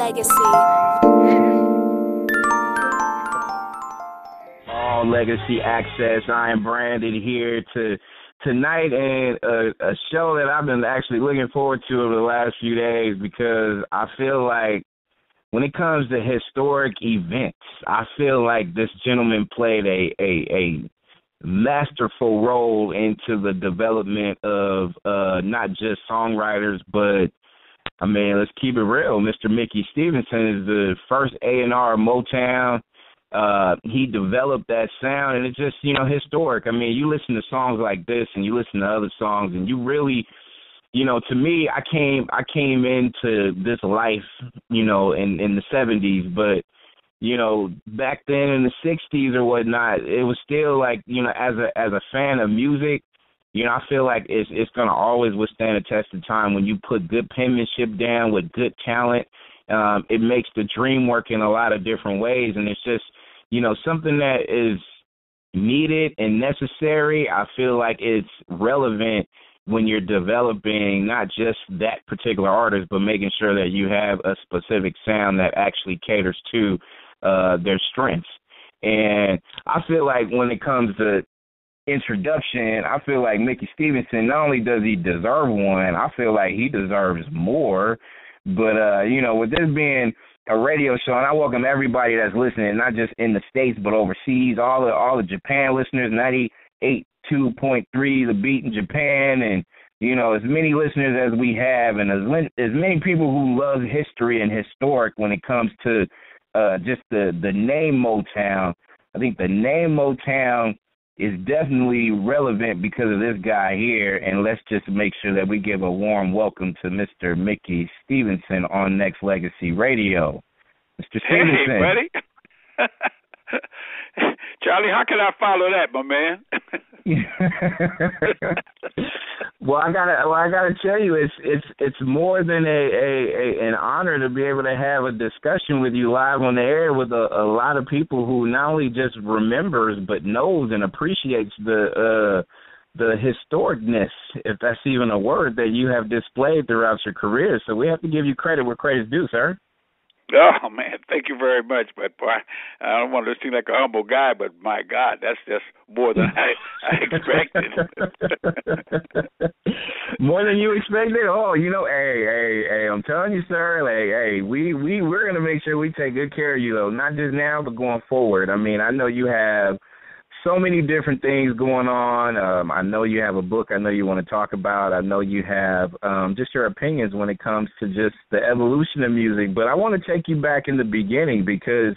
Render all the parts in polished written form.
Nexxlegacy. All Legacy Access. I am Brandon here tonight, and a show that I've been actually looking forward to over the last few days, because I feel like when it comes to historic events, I feel like this gentleman played a masterful role into the development of not just songwriters, but I mean, let's keep it real. Mr. Mickey Stevenson is the first A&R of Motown. He developed that sound, and it's just, historic. I mean, you listen to songs like this and you listen to other songs, and you really, to me, I came into this life, in the 70s, but, back then in the 60s or whatnot, it was still like, as a fan of music, I feel like it's going to always withstand a test of time when you put good penmanship down with good talent. It makes the dream work in a lot of different ways, and it's just, something that is needed and necessary. I feel like it's relevant when you're developing not just that particular artist, but making sure that you have a specific sound that actually caters to their strengths. And I feel like when it comes to introduction, I feel like Mickey Stevenson, not only does he deserve one, I feel like he deserves more. But, with this being a radio show, and I welcome everybody that's listening, not just in the States, but overseas, all the Japan listeners, 98.2.3, The Beat in Japan, and, as many listeners as we have, and as many people who love history and historic when it comes to just the name Motown. I think the name Motown is definitely relevant because of this guy here, and let's just make sure that we give a warm welcome to Mr. Mickey Stevenson on Nexxlegacy Radio. Mr. Stevenson. Hey, buddy. Charlie, how can I follow that, my man? Well, I gotta tell you, it's more than an honor to be able to have a discussion with you live on the air with a lot of people who not only just remembers but knows and appreciates the historicness, if that's even a word, that you have displayed throughout your career. So we have to give you credit where credit's due, sir. Oh, man, thank you very much. But boy, I don't want to seem like a humble guy, but my God, that's just more than I expected. More than you expected? Oh, hey, I'm telling you, sir, like, hey, we're going to make sure we take good care of you, though, not just now, but going forward. I mean, I know you have so many different things going on. I know you have a book I know you want to talk about. I know you have just your opinions when it comes to just the evolution of music. But I want to take you back in the beginning, because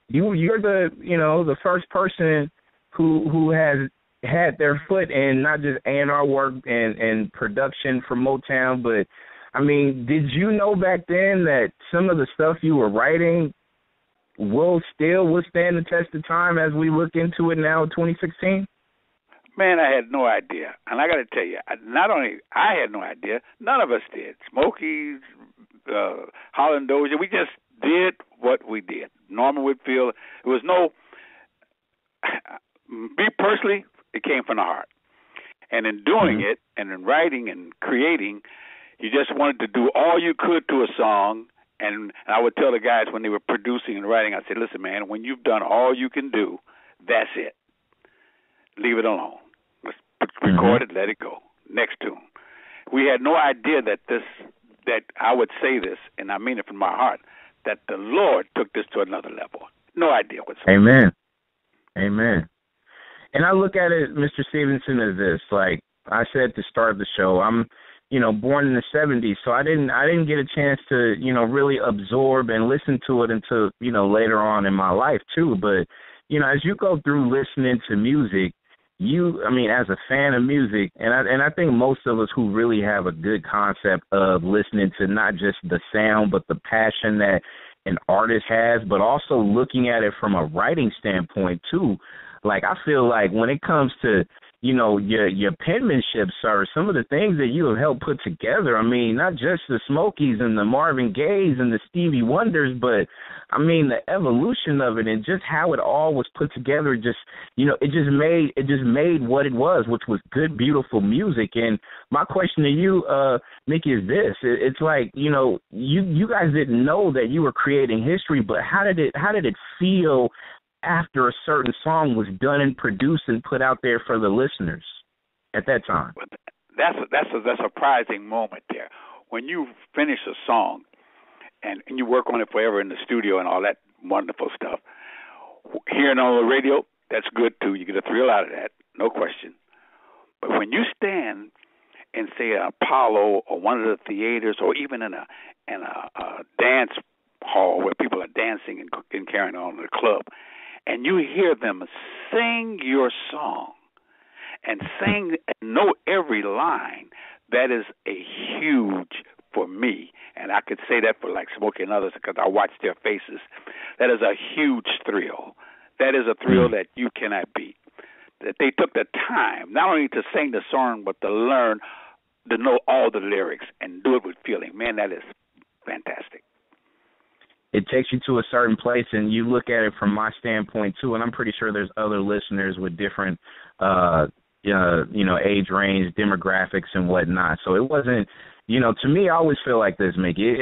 you're the first person who has had their foot in not just A&R work and production for Motown, but, I mean, did you know back then that some of the stuff you were writing will still withstand the test of time as we look into it now in 2016? Man, I had no idea. And I got to tell you, not only I had no idea, none of us did. Smokey, Holland Dozier, we just did what we did. Norman Whitfield, it was no, me personally, it came from the heart. And in doing it, and in writing and creating, you just wanted to do all you could to a song. And I would tell the guys when they were producing and writing, I said, listen, man, when you've done all you can do, that's it. Leave it alone. Let's record it, let it go. Next tune. We had no idea that I would say this, and I mean it from my heart, that the Lord took this to another level. No idea whatsoever. Amen. And I look at it, Mr. Stevenson, as this. Like I said at the start of the show, I'm born in the 70s, so I didn't get a chance to, really absorb and listen to it until, later on in my life too. But, as you go through listening to music, as a fan of music, and I think most of us who really have a good concept of listening to not just the sound, but the passion that an artist has, but also looking at it from a writing standpoint too. Like, I feel like when it comes to, your penmanship, sir, some of the things that you have helped put together. I mean, not just the Smokies and the Marvin Gayes and the Stevie Wonders, but I mean the evolution of it and just how it all was put together. Just it just made what it was, which was good, beautiful music. And my question to you, Mickey, is this: it's like you guys didn't know that you were creating history, but how did it feel after a certain song was done and produced and put out there for the listeners at that time? That's a surprising moment there. When you finish a song and you work on it forever in the studio and all that wonderful stuff, hearing on the radio, that's good too. You get a thrill out of that, no question. But when you stand in, say, an Apollo or one of the theaters or even in a dance hall where people are dancing and carrying on in the club, and you hear them sing your song and sing and know every line, that is a huge, for me, and I could say that for like Smokey and others because I watch their faces, that is a huge thrill. That is a thrill that you cannot beat. That they took the time not only to sing the song but to learn, to know all the lyrics and do it with feeling. Man, that is fantastic. It takes you to a certain place, and you look at it from my standpoint too. And I'm pretty sure there's other listeners with different, age range, demographics, and whatnot. So it wasn't, to me, I always feel like this, Mickey.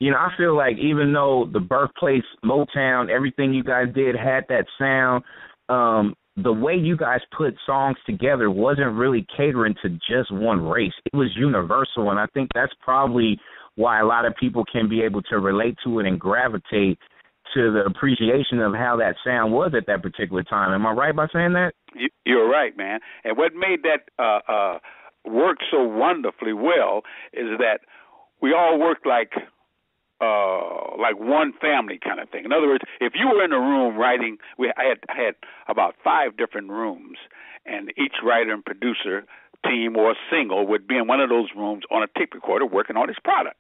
I feel like even though the birthplace, Motown, everything you guys did had that sound, the way you guys put songs together wasn't really catering to just one race. It was universal, and I think that's probably why a lot of people can be able to relate to it and gravitate to the appreciation of how that sound was at that particular time. Am I right by saying that? You're right, man. And what made that work so wonderfully well is that we all worked like one family kind of thing. In other words, if you were in a room writing, I had about 5 different rooms, and each writer and producer team or single would be in one of those rooms on a tape recorder working on his product.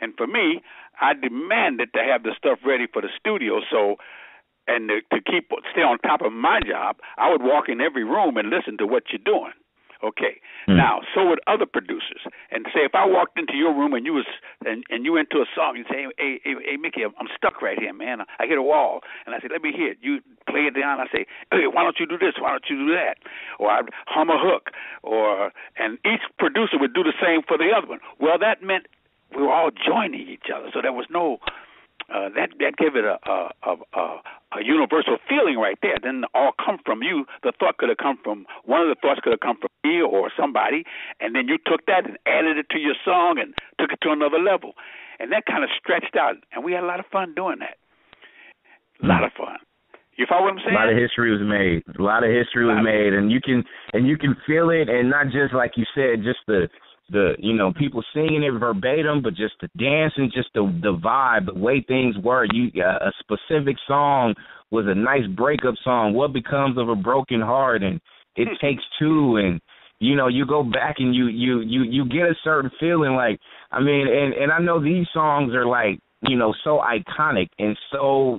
And for me, I demanded to have the stuff ready for the studio. So, and to stay on top of my job, I would walk in every room and listen to what you're doing. Okay. Now, so would other producers. And say if I walked into your room and you into a song, you say, hey, Mickey, I'm stuck right here, man. I hit a wall. And I say, let me hear it. You play it down. I say, hey, why don't you do this? Why don't you do that? Or I'd hum a hook. And each producer would do the same for the other one. Well, that meant we were all joining each other. So there was no that gave it a universal feeling right there. It didn't all come from you. The thought could have come from, one of the thoughts could have come from me or somebody, and then you took that and added it to your song and took it to another level. And that kind of stretched out, and we had a lot of fun doing that. A lot of fun. You follow what I'm saying? A lot of history was made. A lot of history was made, and you can feel it, and not just like you said, just the people singing it verbatim, but just the dance and just the vibe, the way things were. A specific song was a nice breakup song. What becomes of a broken heart? And It Takes Two, and you go back and you get a certain feeling like, I mean, and I know these songs are like, so iconic, and so,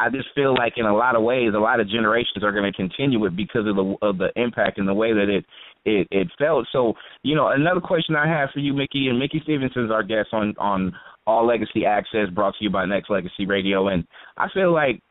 I just feel like in a lot of ways, a lot of generations are going to continue it because of the impact and the way that it felt. So, another question I have for you, Mickey, and Mickey Stevenson is our guest on All Legacy Access, brought to you by Nexxlegacy Radio. And I feel like,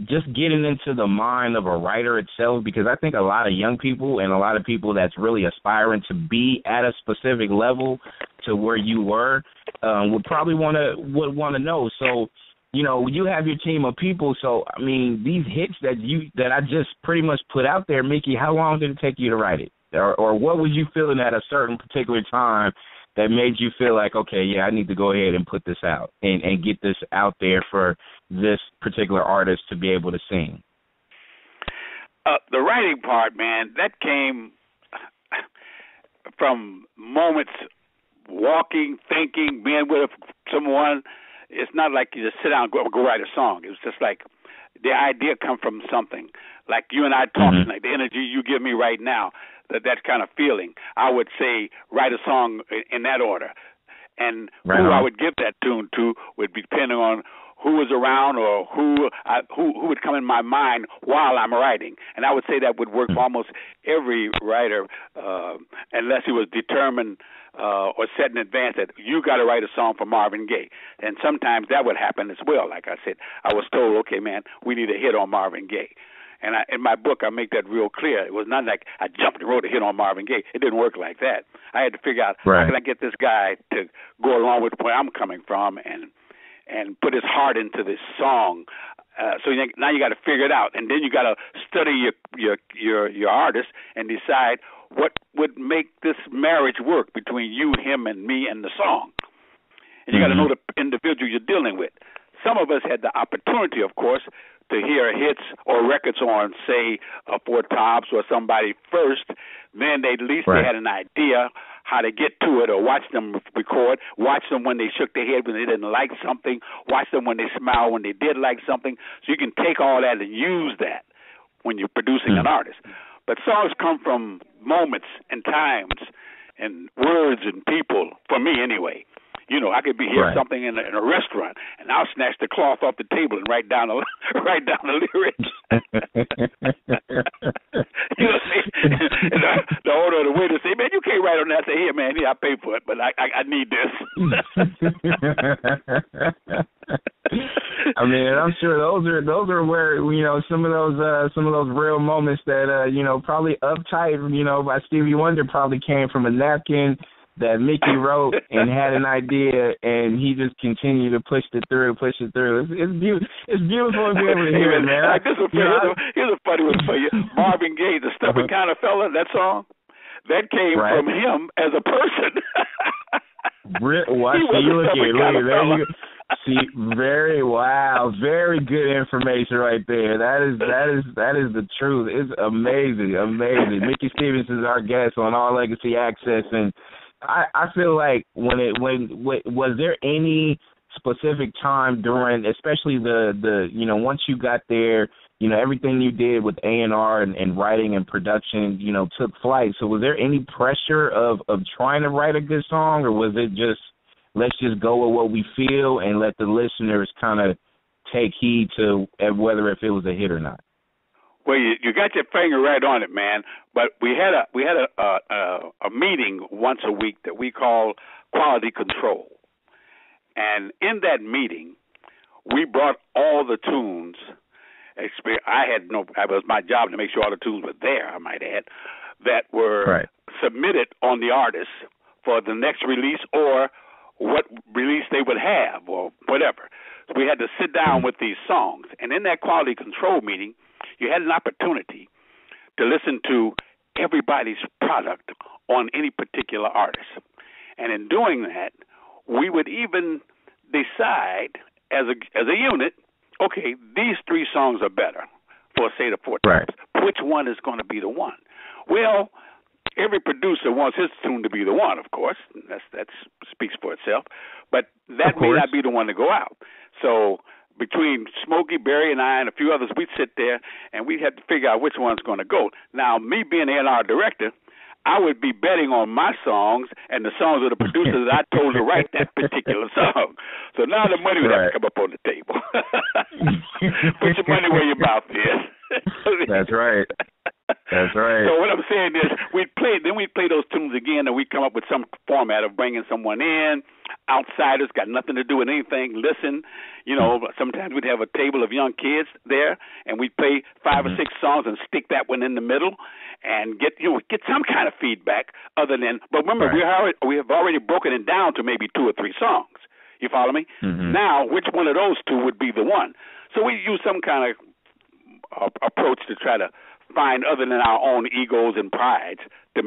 just getting into the mind of a writer itself, because I think a lot of young people and a lot of people that's really aspiring to be at a specific level to where you were would probably want to know. So, you have your team of people. So, I mean, these hits that I just pretty much put out there, Mickey, how long did it take you to write it? Or what was you feeling at a certain particular time that made you feel like, okay, yeah, I need to go ahead and put this out and get this out there for this particular artist to be able to sing? The writing part, man, that came from moments walking, thinking, being with someone. It's not like you just sit down and go write a song. It was just like the idea come from something. Like you and I talking, like the energy you give me right now, that kind of feeling. I would say write a song in that order. And who I would give that tune to would be depending on who was around or who would come in my mind while I'm writing. And I would say that would work for almost every writer, unless he was determined or set in advance that you got to write a song for Marvin Gaye. And sometimes that would happen as well. Like I said, I was told, okay, man, we need a hit on Marvin Gaye. And in my book, I make that real clear. It was not like I jumped and wrote a hit on Marvin Gaye. It didn't work like that. I had to figure out how can I get this guy to go along with where I'm coming from and put his heart into this song. So now you got to figure it out, and then you got to study your artist and decide what would make this marriage work between you, him, and me and the song. And you got to know the individual you're dealing with. Some of us had the opportunity, of course, to hear hits or records on, say, Four Tops or somebody first. Then at least they had an idea how to get to it, or watch them record, watch them when they shook their head when they didn't like something, watch them when they smiled when they did like something. So you can take all that and use that when you're producing an artist. But songs come from moments and times and words and people, for me anyway. You know, I could be hearing something in a restaurant, and I'll snatch the cloth off the table and write down the lyrics. You know what I mean? And the owner of the waiter say, "Man, you can't write on that." I say, "Here, man, I pay for it, but I need this." I mean, I'm sure those are where, you know, some of those real moments that you know, probably Uptight, you know, by Stevie Wonder probably came from a napkin that Mickey wrote and had an idea, and he just continued to push it through. It's beautiful to be able to hear it, man. Here's a funny one for you. Marvin Gaye, the Stubborn Kind of Fella, that song, that came from him as a person. Very good information right there. That is the truth. It's amazing. Mickey Stevenson is our guest on All Legacy Access, and I feel like was there any specific time during, especially the you know, once you got there, you know, everything you did with A&R and writing and production, you know, took flight. So was there any pressure of trying to write a good song, or was it just, let's just go with what we feel and let the listeners kind of take heed to whether if it was a hit or not? Well, you got your finger right on it, man. But we had a meeting once a week that we call quality control, and in that meeting, we brought all the tunes. It was my job to make sure all the tunes were there, I might add, that were submitted on the artist for the next release or what release they would have or whatever. So we had to sit down with these songs, and in that quality control meeting, you had an opportunity to listen to everybody's product on any particular artist. And in doing that, we would even decide as a unit, okay, these three songs are better for, say, the Four Tops. Which one is going to be the one? Well, every producer wants his tune to be the one, of course. That speaks for itself. But that may not be the one to go out. So between Smokey, Barry, and I, and a few others, we'd sit there, and we'd have to figure out which one's going to go. Now, me being an A&R director, I would be betting on my songs and the songs of the producers that I told to write that particular song. So now the money would have to come up on the table. Put your money where your mouth is. That's right. So what I'm saying is we'd play those tunes again, and we'd come up with some format of bringing someone in, outsiders, got nothing to do with anything, listen. You know, sometimes we'd have a table of young kids there, and we'd play 5 or 6 songs and stick that one in the middle and get some kind of feedback other than, but remember, we have already broken it down to maybe 2 or 3 songs. You follow me? Now, which one of those 2 would be the one? So we use some kind of approach to try to find, other than our own egos and prides, to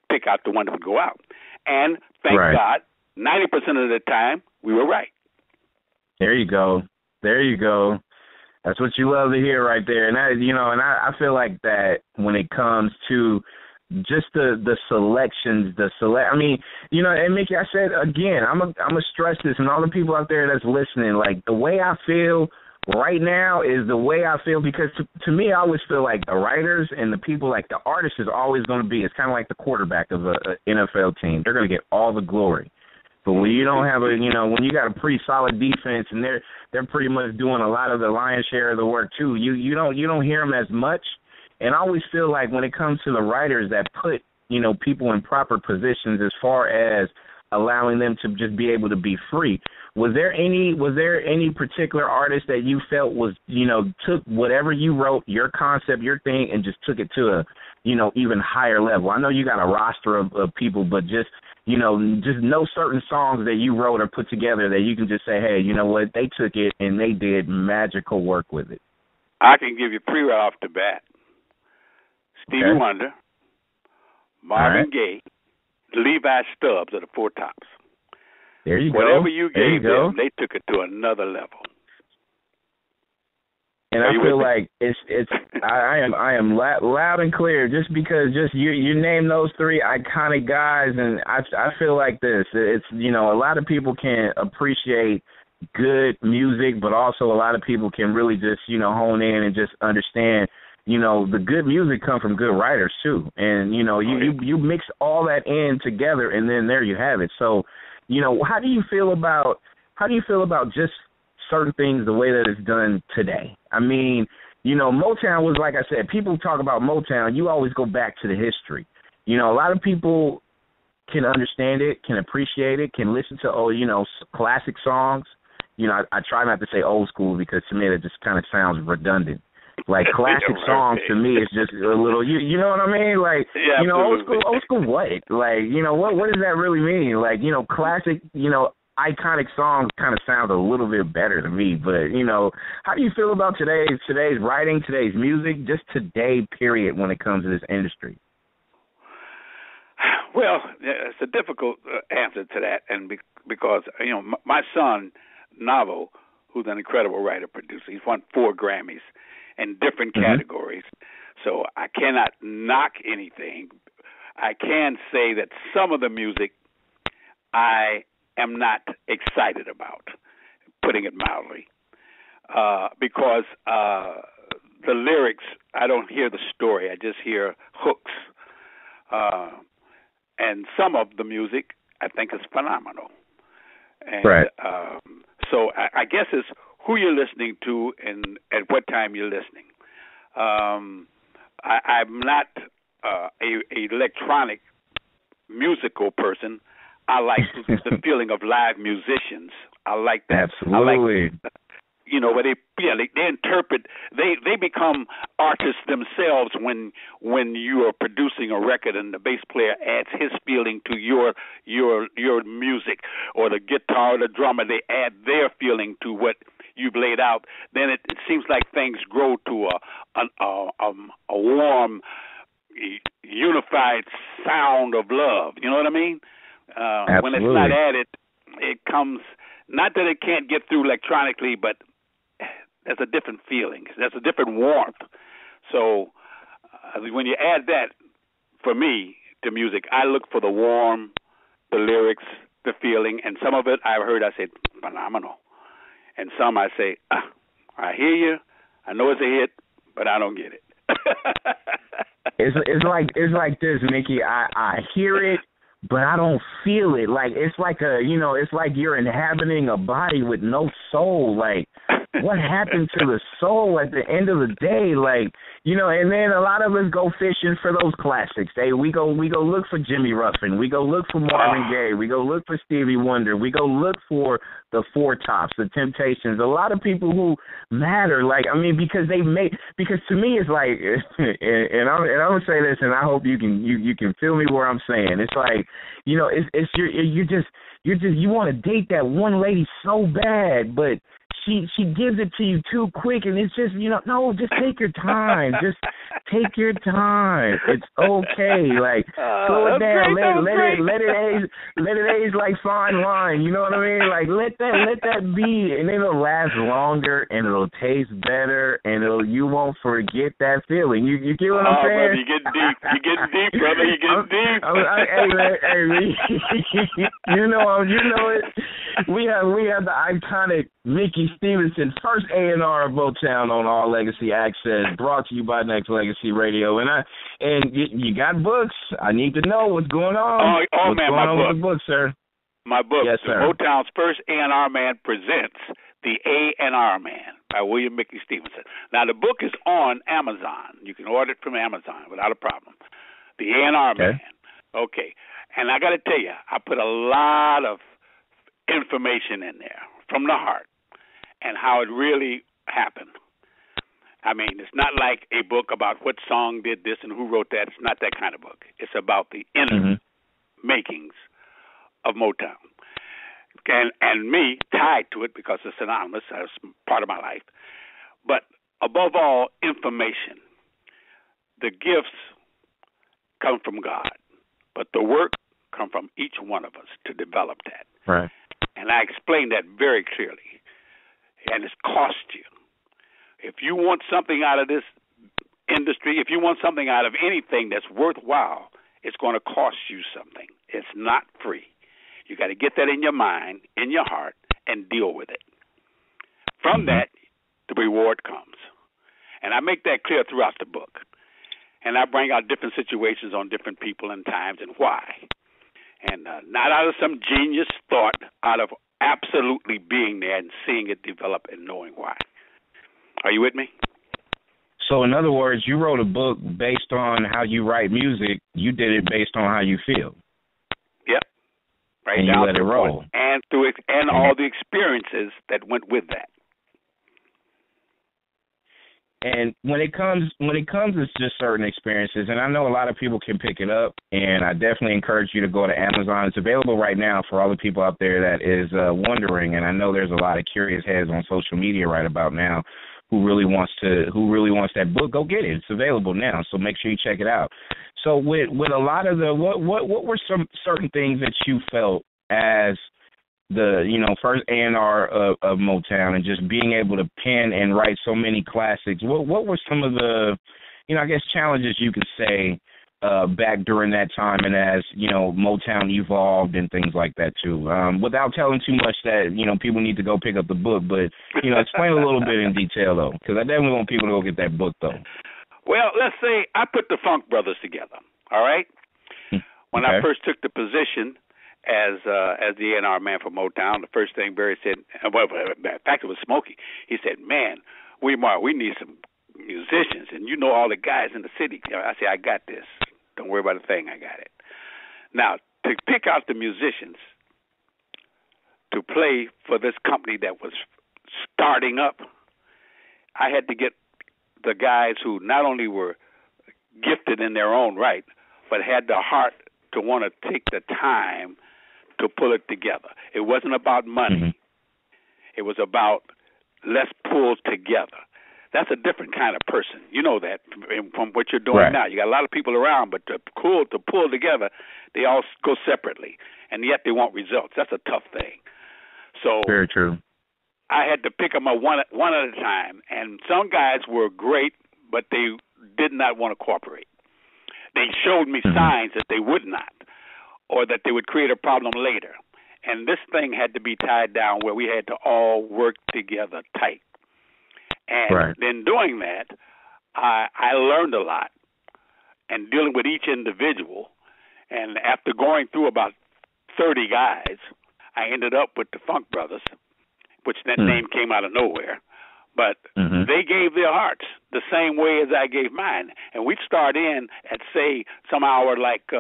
pick out the one that would go out. And thank God, 90% of the time, we were right. There you go. That's what you love to hear right there. And I feel like that when it comes to just the selections, I mean, you know, and Mickey, I said again, I'm gonna stress this, and all the people out there that's listening, like, the way I feel right now is the way I feel, because to me, I always feel like the writers and the people, like the artists, is always going to be, it's kind of like the quarterback of an NFL team. They're going to get all the glory. But when you don't have when you got a pretty solid defense and they're pretty much doing a lot of the lion's share of the work too, you don't hear them as much. And I always feel like when it comes to the writers that put, people in proper positions as far as allowing them to just be able to be free, was there any particular artist that you felt was, took whatever you wrote, your concept, your thing, and just took it to a, even higher level? I know you got a roster of people, but just know certain songs that you wrote or put together that you can just say, hey, you know what, they took it and they did magical work with it. I can give you 3 right off the bat. Stevie Wonder, Marvin Gaye, Levi Stubbs are the 4 tops. There you go. Whatever you gave them, they took it to another level. And I feel like I am loud and clear just because you name those 3 iconic guys, and I feel like this. It's a lot of people can appreciate good music, but also a lot of people can really just hone in and just understand. The good music comes from good writers too, and you mix all that in together, and then there you have it. So, how do you feel about just certain things the way that it's done today? I mean, Motown was, like I said, people talk about Motown, you always go back to the history. A lot of people can understand it, can appreciate it, can listen to classic songs. I try not to say old school because to me that just kind of sounds redundant. Like classic songs to me is just a little, you know what I mean? Like, old school what? Like, what does that really mean? Like, classic, iconic songs kind of sound a little bit better to me. But, how do you feel about today's writing, today's music, just today, period, when it comes to this industry? Well, it's a difficult answer to that, and because, my son, Navo, who's an incredible writer, producer, he's won 4 Grammys in different categories. So I cannot knock anything. I can say that some of the music I am not excited about, putting it mildly, because the lyrics, I don't hear the story. I just hear hooks. And some of the music I think is phenomenal. And, right. So I guess it's who you're listening to and at what time you're listening. I'm not a electronic musical person. I like the feeling of live musicians. I like that. Absolutely. I like, where they interpret, they become artists themselves when you are producing a record and the bass player adds his feeling to your music, or the guitar or the drummer, they add their feeling to what you've laid out. Then it seems like things grow to a warm, unified sound of love. You know what I mean? When it's not added, it comes, not that it can't get through electronically, but there's a different feeling. There's a different warmth. So when you add that, for me, to music, I look for the warm, the lyrics, the feeling, and some of it I've heard, I said, phenomenal. And some I say, I hear you, I know it's a hit, but I don't get it. It's like this, Mickey. I hear it, but I don't feel it. Like it's like it's like you're inhabiting a body with no soul. Like what happened to the soul at the end of the day? Like, and then a lot of us go fishing for those classics. We go look for Jimmy Ruffin. We go look for Marvin Gaye. We go look for Stevie Wonder. We go look for the 4 Tops, the Temptations. A lot of people who matter, like, I mean, because to me it's like, and I'm gonna say this, and I hope you can feel me where I'm saying. It's like, you want to date that one lady so bad, but she gives it to you too quick, and it's just, no, just take your time. Just take your time. It's okay. Like, slow it down. Let it age like fine wine. You know what I mean? Like, let that be, and it'll last longer, and it'll taste better, and you won't forget that feeling. You get what I'm saying? Brother, you're getting deep, brother. You're getting deep. Hey, man, you know it. We have the iconic Mickey Stevenson, first A&R of Motown on All Legacy Access, brought to you by Nexxlegacy Radio. And you got books. I need to know what's going on. What's going on with the books, sir? My book, Yes, sir. Motown's First A&R Man Presents The A&R Man by William Mickey Stevenson. Now, the book is on Amazon. You can order it from Amazon without a problem. The A&R Man. Okay. And I got to tell you, I put a lot of information in there from the heart and how it really happened. I mean, it's not like a book about what song did this and who wrote that. It's not that kind of book. It's about the inner makings of Motown. And me tied to it because it's synonymous. It's part of my life. But above all, information. The gifts come from God, but the work come from each one of us to develop that. Right. And I explained that very clearly. And it's cost you. If you want something out of this industry, if you want something out of anything that's worthwhile, it's going to cost you something. It's not free. You got to get that in your mind, in your heart, and deal with it. From that, the reward comes. And I make that clear throughout the book. And I bring out different situations on different people and times and why. And not out of some genius thought, out of absolutely being there and seeing it develop and knowing why. Are you with me? So, in other words, you wrote a book based on how you write music. You did it based on how you feel. Yep. Right. And you let it roll. And through it, and all the experiences that went with that. And when it comes, it's just certain experiences. And I know a lot of people can pick it up, and I definitely encourage you to go to Amazon. It's available right now for all the people out there that is wondering. And I know there's a lot of curious heads on social media right about now who really wants that book. Go get it. It's available now, so make sure you check it out. So with a lot of the what were some certain things that you felt as the first A&R of Motown and just being able to pen and write so many classics? What were some of the I guess challenges you could say back during that time, and as Motown evolved and things like that too, without telling too much that people need to go pick up the book, but explain a little bit in detail though, because I definitely want people to go get that book though. Well, let's say I put the Funk Brothers together. All right, when I first took the position as the A&R man for Motown, the first thing Barry said, well, in fact it was Smokey. He said, "Man, we need some musicians, and you know all the guys in the city." I said, "I got this. Don't worry about a thing. I got it." Now, to pick out the musicians to play for this company that was starting up, I had to get the guys who not only were gifted in their own right, but had the heart to want to take the time to pull it together. It wasn't about money. It was about let's pull together. That's a different kind of person. You know that from what you're doing now. You got a lot of people around, but to pull together, they all go separately, and yet they want results. That's a tough thing. So very true. I had to pick them up one at a time, and some guys were great, but they did not want to cooperate. They showed me signs that they would not, or that they would create a problem later. And this thing had to be tied down where we had to all work together tight. And in doing that, I learned a lot and dealing with each individual. And after going through about 30 guys, I ended up with the Funk Brothers, which that name came out of nowhere. But they gave their hearts the same way as I gave mine. And we'd start in at, say, some hour like 2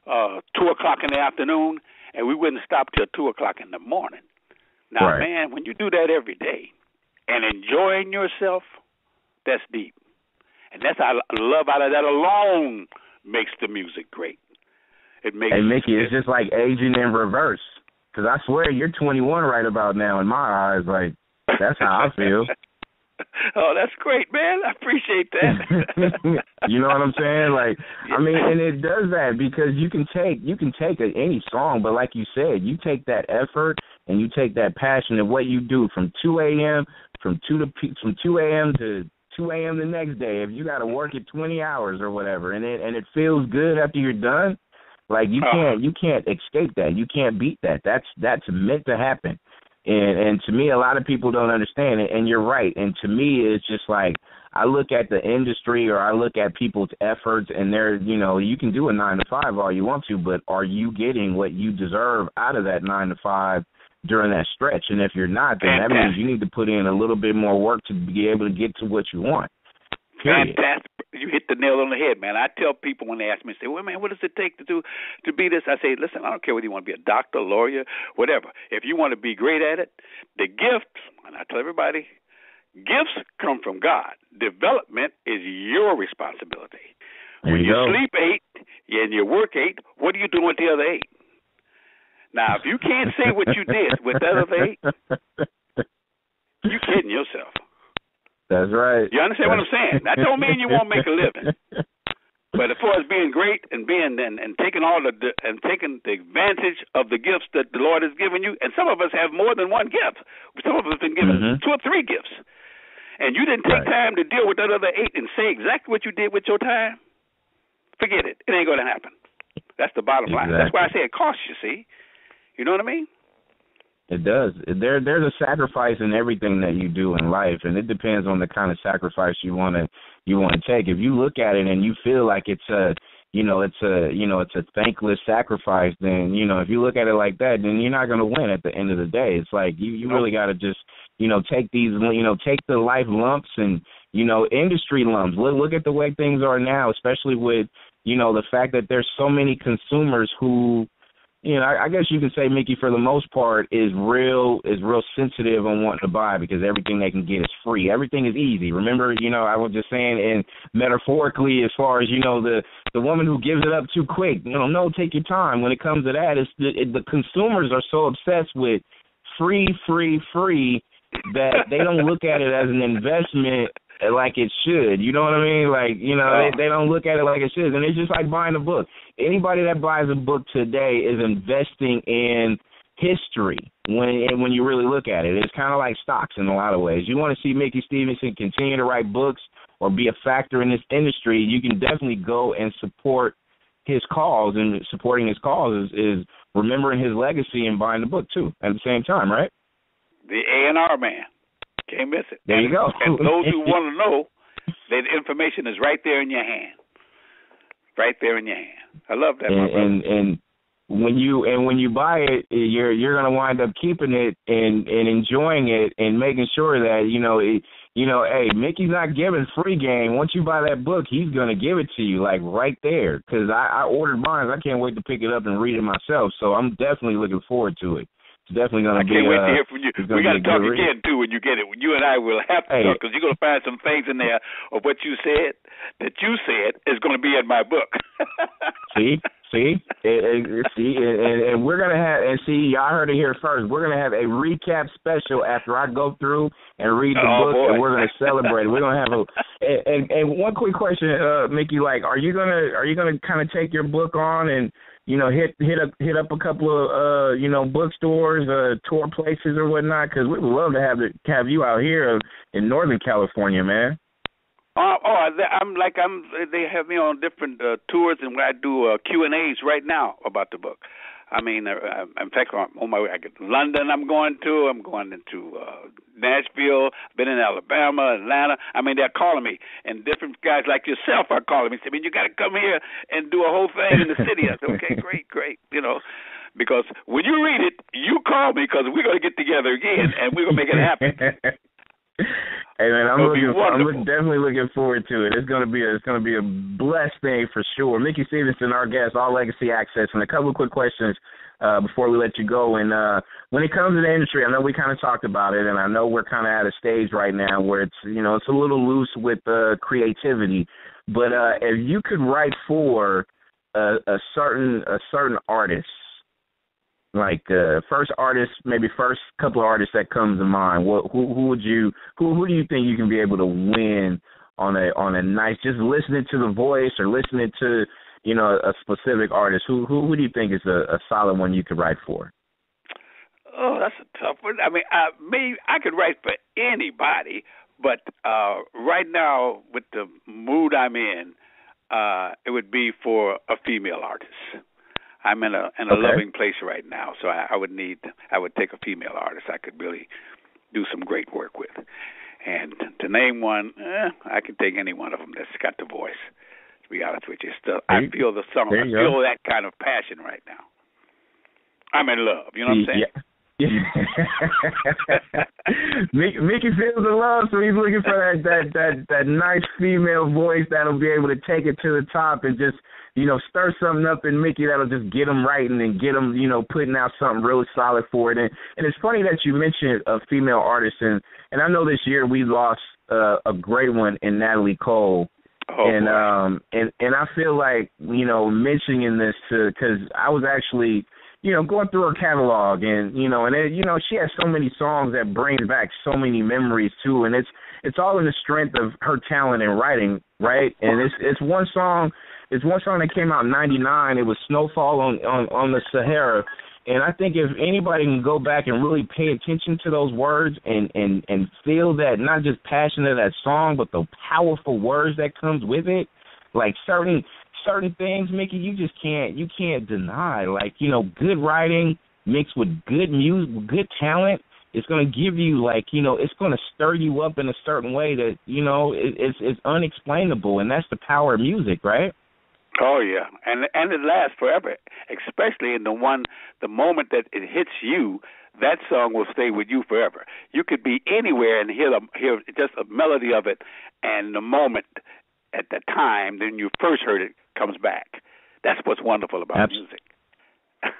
o'clock in the afternoon, and we wouldn't stop till 2 o'clock in the morning. Now, man, when you do that every day and enjoying yourself, that's deep. And that's I love out of that alone makes the music great. It makes. Hey, Mickey, it's just like aging in reverse. Because I swear you're 21 right about now in my eyes. Like, that's how I feel. Oh, that's great, man. I appreciate that. You know what I'm saying? Like, I mean, and it does that because you can take any song, but like you said, you take that effort and you take that passion and what you do from 2 a.m. from 2 a.m. to 2 a.m. the next day. If you got to work it 20 hours or whatever, and it feels good after you're done. Like you can't escape that. You can't beat that. That's meant to happen. And to me, a lot of people don't understand it, and you're right. And to me, it's just like I look at the industry or I look at people's efforts, and they're, you know, you can do a 9 to 5 all you want to, but are you getting what you deserve out of that 9 to 5 during that stretch? And if you're not, then that means you need to put in a little bit more work to be able to get to what you want. Period. Fantastic. You hit the nail on the head, man. I tell people when they ask me, say, well, man, what does it take to be this? I say, listen, I don't care whether you want to be a doctor, lawyer, whatever. If you want to be great at it, the gifts, and I tell everybody, gifts come from God. Development is your responsibility. When you sleep 8 and you work 8, what are you doing with the other 8? Now, if you can't say what you did with the other 8, you're kidding yourself. That's right. You understand what I'm saying? That don't mean you won't make a living. But as far as being great and being and taking taking the advantage of the gifts that the Lord has given you, and some of us have more than one gift. Some of us have been given 2 or 3 gifts, and you didn't take time to deal with that other 8 and say exactly what you did with your time. Forget it. It ain't going to happen. That's the bottom line. That's why I say it costs. You see, you know what I mean? It does. There's a sacrifice in everything that you do in life, and it depends on the kind of sacrifice you want to take. If you look at it and you feel like it's a thankless sacrifice, then, you know, if you look at it like that, then you're not going to win at the end of the day. It's like you really got to just, you know, take the life lumps and, you know, industry lumps. Look at the way things are now, especially with, you know, the fact that there's so many consumers who, you know, I guess you can say, Mickey, for the most part, is real sensitive on wanting to buy because everything they can get is free. Everything is easy. Remember, you know, I was just saying, and metaphorically, as far as, you know, the woman who gives it up too quick, you know, no, take your time. When it comes to that, the consumers are so obsessed with free that they don't look at it as an investment like it should. You know what I mean? Like, you know, they don't look at it like it should. And it's just like buying a book. Anybody that buys a book today is investing in history when you really look at it. It's kind of like stocks in a lot of ways. You want to see Mickey Stevenson continue to write books or be a factor in this industry, you can definitely go and support his cause. And supporting his cause is remembering his legacy and buying the book, too, at the same time, right? The A&R man. Can't miss it. There you go. And those who want to know, that information is right there in your hand. Right there in your hand. I love that. And when you buy it, you're going to wind up keeping it and enjoying it and making sure that hey, Mickey's not giving free game. Once you buy that book, he's going to give it to you like right there. Because I ordered mine. I can't wait to pick it up and read it myself. So I'm definitely looking forward to it. It's definitely going to be. I can't wait to hear from you. We got to talk again, too, when you get it. You and I will have to talk because you're going to find some things in there of what you said that you said is going to be in my book. See, and we're going to have, and see, y'all heard it here first. We're going to have a recap special after I go through and read the book, and we're going to celebrate. We're going to have and one quick question, Mickey, like, are you gonna kind of take your book on and, you know, hit up a couple of bookstores, tour places or whatnot? Because we would love to have you out here in Northern California, man. They have me on different tours, and I do Q&As right now about the book. I mean, in fact, on my way, I get to London. I'm going into Nashville. Been in Alabama, Atlanta. I mean, they're calling me, and different guys like yourself are calling me. Say, "Man, you got to come here and do a whole thing in the city." I said, "Okay, great." You know, because when you read it, you call me because we're going to get together again, and we're going to make it happen. Hey man, I'm definitely looking forward to it. It's gonna be a blessed thing for sure. Mickey Stevenson, our guest, All Legacy Access, and a couple of quick questions before we let you go. And when it comes to the industry, I know we kind of talked about it, and I know we're kind of at a stage right now where it's a little loose with creativity. But if you could write for a certain artist, like first couple of artists that comes to mind, who do you think you can be able to win on a nice, just listening to the voice or listening to a specific artist? Who do you think is a solid one you could write for? Oh, that's a tough one. I mean, maybe I could write for anybody, but right now with the mood I'm in, it would be for a female artist. I'm in a loving place right now, so I would take a female artist I could really do some great work with. And to name one, I can take any one of them that's got the voice. To be honest with you, I feel the song. I feel that kind of passion right now. I'm in love. You know what I'm saying? Yeah. Mickey feels the love, so he's looking for that nice female voice that'll be able to take it to the top and just, stir something up in Mickey that'll just get him writing and get him, putting out something really solid for it. And it's funny that you mentioned a female artist, and I know this year we lost a great one in Natalie Cole. And I feel like, mentioning this because I was actually, going through her catalog and, she has so many songs that brings back so many memories too. And it's all in the strength of her talent in writing, right? And it's one song that came out in '99. It was Snowfall on the Sahara. And I think if anybody can go back and really pay attention to those words and feel that, not just passion of that song, but the powerful words that comes with it, like certain things, Mickey, you can't deny. Like, good writing mixed with good music, good talent, it's going to give you, like, it's going to stir you up in a certain way that, it's unexplainable, and that's the power of music, right? Oh yeah, and it lasts forever, especially in the moment that it hits you. That song will stay with you forever. You could be anywhere and hear just a melody of it, and the moment at the time then you first heard it comes back. That's what's wonderful about music.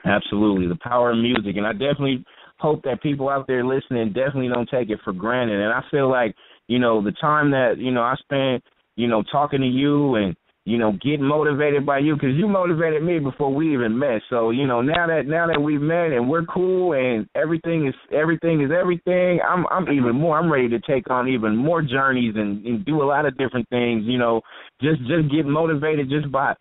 Absolutely, the power of music, and I definitely hope that people out there listening definitely don't take it for granted. And I feel like the time that I spent talking to you and getting motivated by you, because you motivated me before we even met. So, now that we've met and we're cool and everything is everything, I'm ready to take on even more journeys and do a lot of different things, just get motivated just by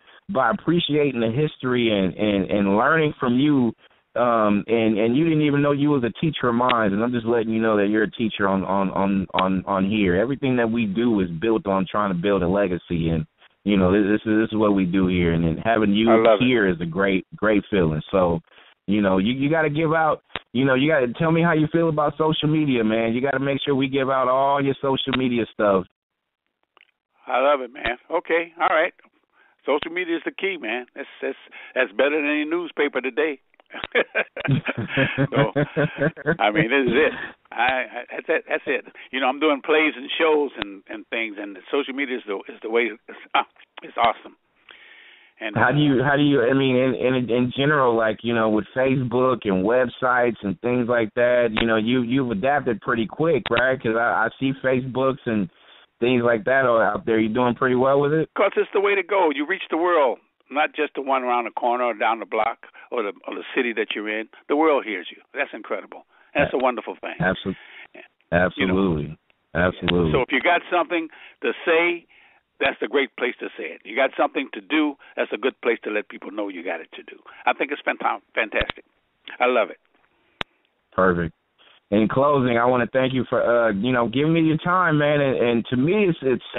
appreciating the history and learning from you. And you didn't even know you was a teacher of mine, and I'm just letting you know that you're a teacher on here. Everything that we do is built on trying to build a legacy, and this is what we do here, and then having you here is a great feeling. So, you got to give out, you got to tell me how you feel about social media, man. You got to make sure we give out all your social media stuff. I love it, man. Okay, all right. Social media is the key, man. That's better than any newspaper today. So, I mean, this is it. That's it. I'm doing plays and shows and things, and social media is the way. It's awesome. And how do you? I mean, in general, like with Facebook and websites and things like that, you've adapted pretty quick, right? Because I see Facebooks and things like that out there. You're doing pretty well with it. Because it's the way to go. You reach the world. Not just the one around the corner or down the block or the city that you're in. The world hears you. That's incredible. That's a wonderful thing. Absolutely. Absolutely. So if you got something to say, that's a great place to say it. You got something to do, that's a good place to let people know you got it to do. I think it's fantastic. I love it. Perfect. In closing, I want to thank you for, giving me your time, man. And to me, it's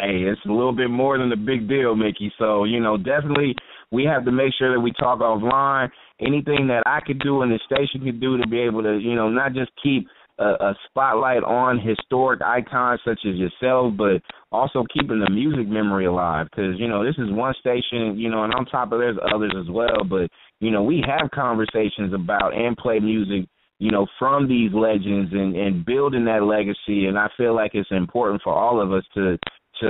a little bit more than a big deal, Mickey. So, definitely we have to make sure that we talk offline. Anything that I could do and the station could do to be able to, not just keep a spotlight on historic icons such as yourself, but also keeping the music memory alive. Because, this is one station, and on top of there's others as well. But, we have conversations about and play music from these legends and building that legacy. And I feel like it's important for all of us to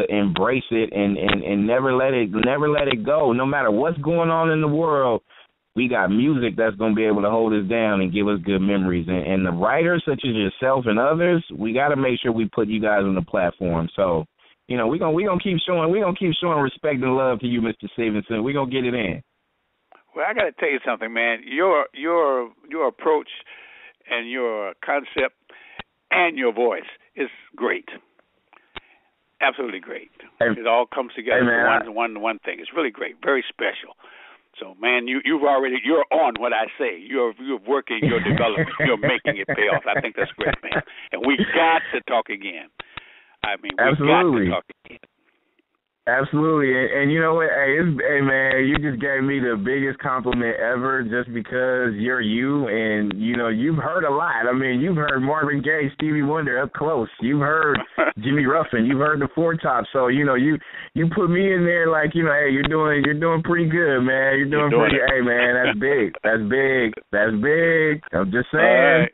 embrace it and never let it go. No matter what's going on in the world, we got music that's going to be able to hold us down and give us good memories. And the writers such as yourself and others, we got to make sure we put you guys on the platform. So, we're going to keep showing respect and love to you, Mr. Stevenson. We're going to get it in. Well, I got to tell you something, man. Your approach and your concept and your voice is great. Absolutely great. It all comes together for one thing. It's really great, very special. So, man, you're on what I say. You're working your development. You're making it pay off. I think that's great, man. And we got to talk again. I mean, we got to talk again. Absolutely, and you know what? Hey, man, you just gave me the biggest compliment ever, just because you're you, and you know you've heard a lot. I mean, you've heard Marvin Gaye, Stevie Wonder up close. You've heard Jimmy Ruffin. You've heard the Four Tops. So you know you put me in there like, you know, hey, you're doing pretty good, man. You're doing pretty. Hey, man, that's big. That's big. That's big. I'm just saying.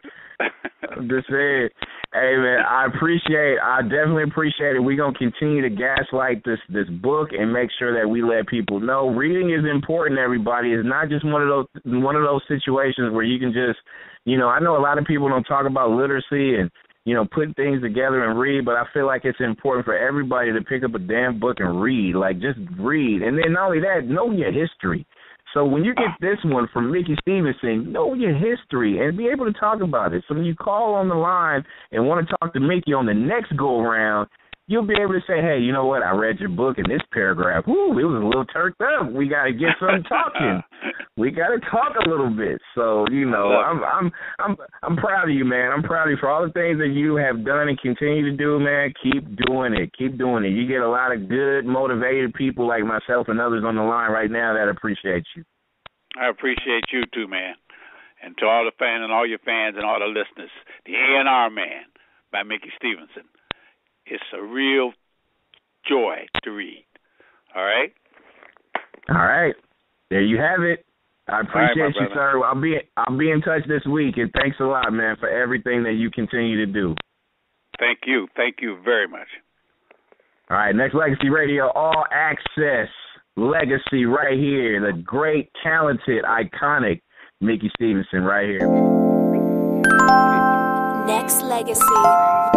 I'm just saying. Hey, man, I definitely appreciate it. We're going to continue to gaslight this book and make sure that we let people know reading is important, everybody. It's not just one of those situations where you can just, you know, I know a lot of people don't talk about literacy and, you know, putting things together and read, but I feel like it's important for everybody to pick up a damn book and read. Like, just read. And then not only that, know your history. So when you get this one from Mickey Stevenson, know your history and be able to talk about it. So when you call on the line and want to talk to Mickey on the next go-around, you'll be able to say, hey, you know what, I read your book in this paragraph. Ooh, it was a little turked up. We got to get some talking. We got to talk a little bit. So, you know, I'm proud of you, man. I'm proud of you for all the things that you have done and continue to do, man. Keep doing it. Keep doing it. You get a lot of good, motivated people like myself and others on the line right now that appreciate you. I appreciate you too, man. And to all the fans and all your fans and all the listeners, The A&R Man by Mickey Stevenson. It's a real joy to read. All right? All right. There you have it. I appreciate you, sir. I'll be in touch this week, and thanks a lot, man, for everything that you continue to do. Thank you. Thank you very much. All right, Nexxlegacy Radio, all access legacy right here. The great, talented, iconic Mickey Stevenson right here. Nexxlegacy.